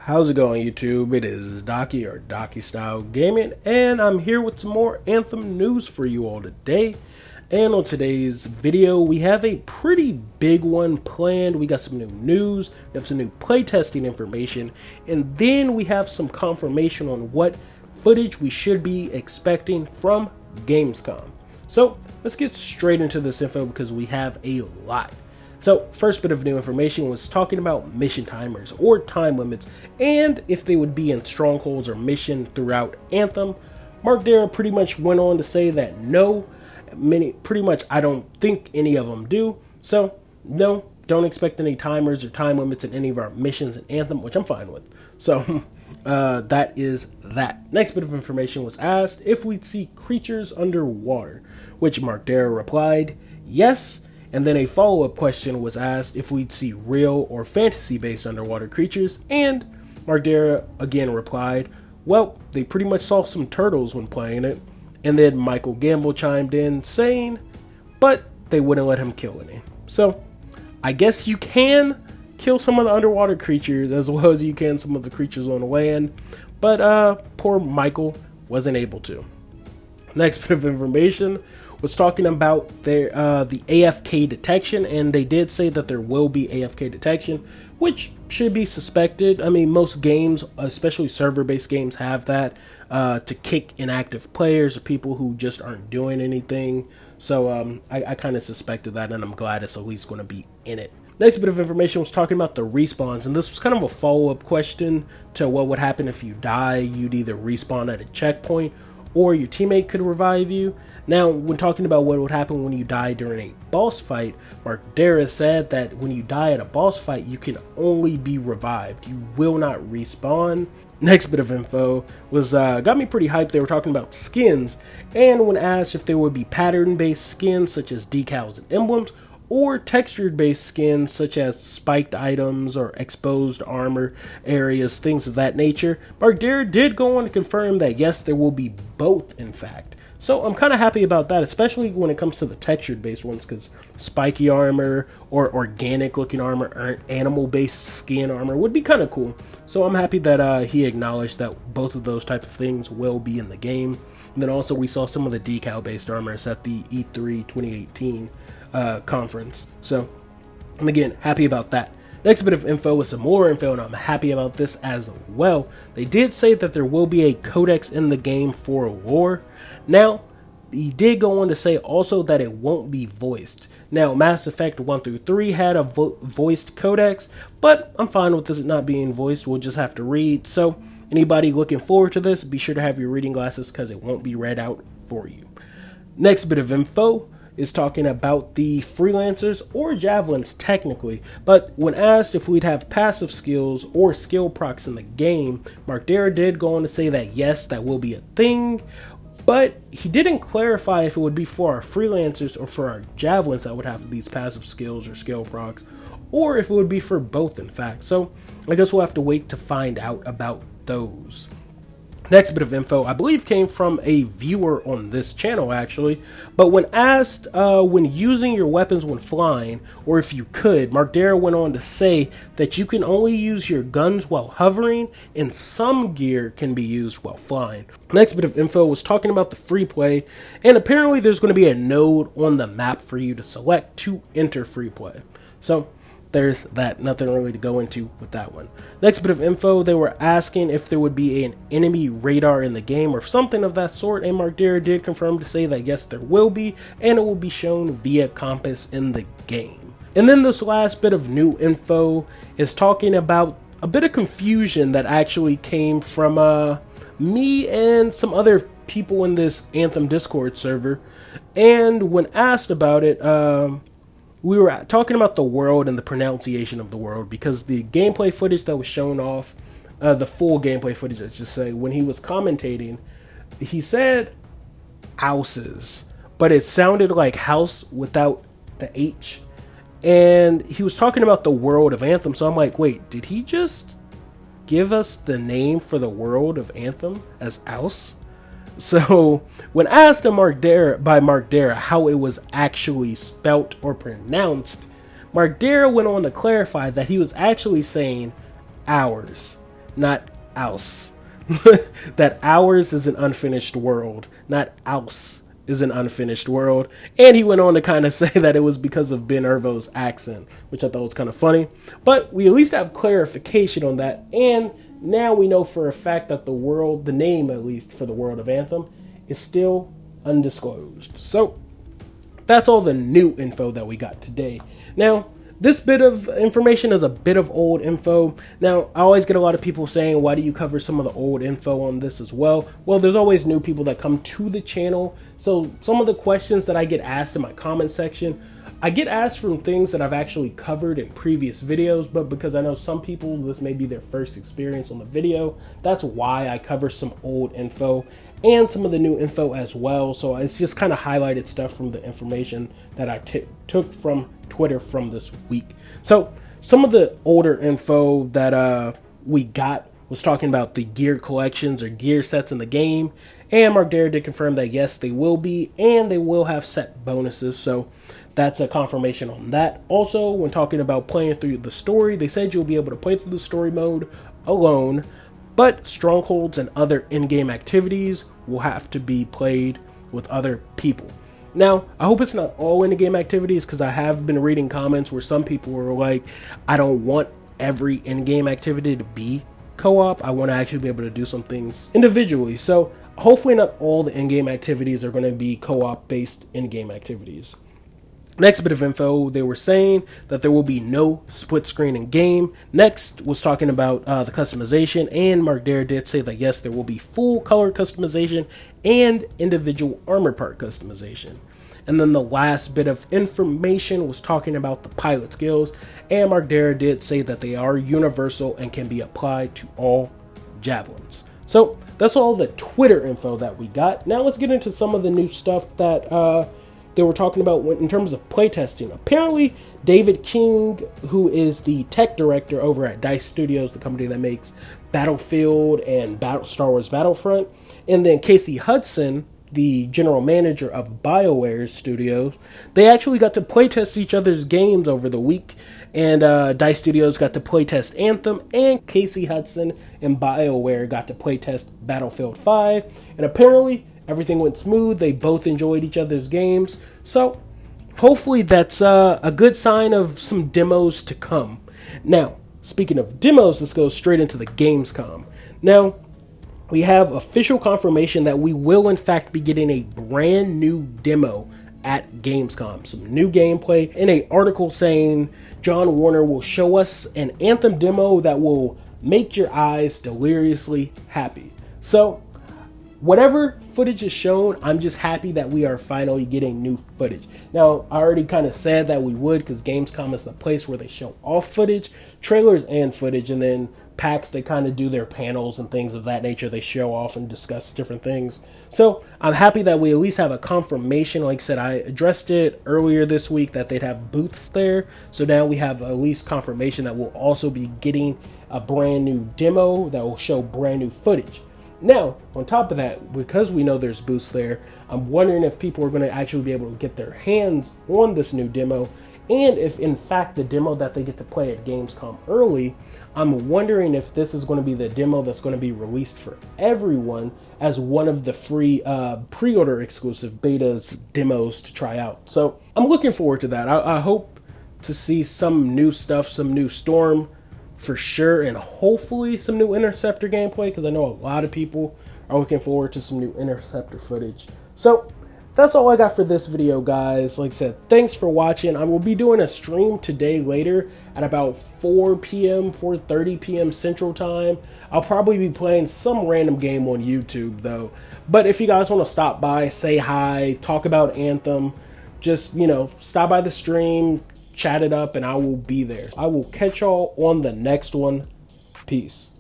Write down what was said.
How's it going, YouTube? It is Docky or Docky Style Gaming, and I'm here with some more Anthem news for you all today. And on today's video, we have a pretty big one planned. We got some new news, we have some new playtesting information, and then we have some confirmation on what footage we should be expecting from Gamescom. So let's get straight into this info because we have a lot. So, first bit of new information was talking about mission timers or time limits and if they would be in strongholds or mission throughout Anthem. Mark Dara pretty much went on to say that no, pretty much I don't think any of them do. So, no, don't expect any timers or time limits in any of our missions in Anthem, which I'm fine with. So, that is that. Next bit of information was asked if we'd see creatures underwater, which Mark Dara replied, yes. And then a follow-up question was asked if we'd see real or fantasy-based underwater creatures, and Mark Dara again replied, well, they pretty much saw some turtles when playing it. And then Michael Gamble chimed in saying, but they wouldn't let him kill any. So, I guess you can kill some of the underwater creatures as well as you can some of the creatures on land, but poor Michael wasn't able to. Next bit of information was talking about the AFK detection, and they did say that there will be AFK detection, which should be suspected. I mean, most games, especially server-based games, have that to kick inactive players or people who just aren't doing anything. So I kind of suspected that, and I'm glad it's at least going to be in it. Next bit of information was talking about the respawns, and this was kind of a follow-up question to what would happen if you die. You'd either respawn at a checkpoint or your teammate could revive you. Now, when talking about what would happen when you die during a boss fight, Mark Dara said that when you die at a boss fight, you can only be revived. You will not respawn. Next bit of info was got me pretty hyped. They were talking about skins, and when asked if there would be pattern-based skins such as decals and emblems, or textured-based skins such as spiked items or exposed armor areas, things of that nature, Mark Dara did go on to confirm that yes, there will be both, in fact. So I'm kind of happy about that, especially when it comes to the textured-based ones, because spiky armor or organic-looking armor or animal-based skin armor would be kind of cool. So I'm happy that he acknowledged that both of those type of things will be in the game. And then also we saw some of the decal-based armors at the E3 2018 conference. So I'm again happy about that. Next bit of info was some more info, and I'm happy about this as well. They did say that there will be a codex in the game for lore. Now, he did go on to say also that it won't be voiced. Now, Mass Effect 1 through 3 had a voiced codex, but I'm fine with this not being voiced. We'll just have to read. So, anybody looking forward to this, be sure to have your reading glasses because it won't be read out for you. Next bit of info is talking about the freelancers or javelins technically, but when asked if we'd have passive skills or skill procs in the game, Mark Dara did go on to say that yes, that will be a thing, but he didn't clarify if it would be for our freelancers or for our javelins that would have these passive skills or skill procs, or if it would be for both, in fact. So I guess we'll have to wait to find out about those. Next bit of info, I believe, came from a viewer on this channel, actually. But when asked when using your weapons when flying, or if you could, Mark Dara went on to say that you can only use your guns while hovering, and some gear can be used while flying. Next bit of info was talking about the free play, and apparently there's going to be a node on the map for you to select to enter free play. So there's that. Nothing really to go into with that one. Next bit of info, they were asking if there would be an enemy radar in the game or something of that sort, and Mark Dara did confirm to say that yes, there will be, and it will be shown via compass in the game. And then this last bit of new info is talking about a bit of confusion that actually came from me and some other people in this Anthem Discord server. And when asked about it, we were talking about the world and the pronunciation of the world, because the gameplay footage that was shown off, the full gameplay footage, I should say, when he was commentating, he said houses, but it sounded like house without the H. And he was talking about the world of Anthem, so I'm like, wait, did he just give us the name for the world of Anthem as Ouse? So, when asked by Mark Dara how it was actually spelt or pronounced, Mark Dara went on to clarify that he was actually saying ours. not ouse. That ours is an unfinished world, not ouse is an unfinished world. And he went on to kind of say that it was because of Ben Ervo's accent, which I thought was kind of funny. But we at least have clarification on that, and now we know for a fact that the name at least for the world of Anthem, is still undisclosed. So that's all the new info that we got today. Now, this bit of information is a bit of old info. Now, I always get a lot of people saying, why do you cover some of the old info on this as well? Well, there's always new people that come to the channel. So some of the questions that I get asked in my comment section, I get asked from things that I've actually covered in previous videos, but because I know some people, this may be their first experience on the video, that's why I cover some old info and some of the new info as well. So it's just kind of highlighted stuff from the information that I took from Twitter from this week. So some of the older info that we got was talking about the gear collections or gear sets in the game, and Mark Dare did confirm that yes, they will be, and they will have set bonuses. So that's a confirmation on that. Also, when talking about playing through the story, they said you'll be able to play through the story mode alone, but strongholds and other in-game activities will have to be played with other people. Now, I hope it's not all in-game activities, because I have been reading comments where some people were like, I don't want every in-game activity to be co-op. I want to actually be able to do some things individually. So hopefully not all the in-game activities are going to be co-op based in-game activities. Next bit of info, they were saying that there will be no split screen in game. Next was talking about the customization, and Mark Dare did say that yes, there will be full color customization and individual armor part customization. And then the last bit of information was talking about the pilot skills, and Mark Dare did say that they are universal and can be applied to all javelins. So that's all the Twitter info that we got. Now let's get into some of the new stuff that they were talking about in terms of playtesting. Apparently, David King, who is the tech director over at DICE Studios, the company that makes Battlefield and Star Wars Battlefront, and then Casey Hudson, the general manager of BioWare Studios, they actually got to playtest each other's games over the week. And DICE Studios got to playtest Anthem, and Casey Hudson and BioWare got to playtest Battlefield 5. And apparently, everything went smooth. They both enjoyed each other's games. So hopefully that's a good sign of some demos to come. Now, speaking of demos, let's go straight into the Gamescom. Now, we have official confirmation that we will in fact be getting a brand new demo at Gamescom. Some new gameplay, in an article saying John Warner will show us an Anthem demo that will make your eyes deliriously happy. So whatever footage is shown, I'm just happy that we are finally getting new footage. Now, I already kind of said that we would, because Gamescom is the place where they show off footage, trailers and footage, and then PAX, they kind of do their panels and things of that nature. They show off and discuss different things. So I'm happy that we at least have a confirmation. Like I said, I addressed it earlier this week that they'd have booths there. So now we have at least confirmation that we'll also be getting a brand new demo that will show brand new footage. Now, on top of that, because we know there's booths there, I'm wondering if people are going to actually be able to get their hands on this new demo, and if in fact the demo that they get to play at Gamescom early, I'm wondering if this is going to be the demo that's going to be released for everyone as one of the free pre-order exclusive betas demos to try out. So I'm looking forward to that. I hope to see some new stuff, some new Storm for sure, and hopefully some new Interceptor gameplay, because I know a lot of people are looking forward to some new Interceptor footage. So that's all I got for this video, guys. Like I said, thanks for watching. I will be doing a stream today later at about 4 p.m., 4:30 p.m. Central Time. I'll probably be playing some random game on YouTube, though. But if you guys want to stop by, say hi, talk about Anthem, just, stop by the stream, chat it up, and I will be there. I will catch y'all on the next one. Peace.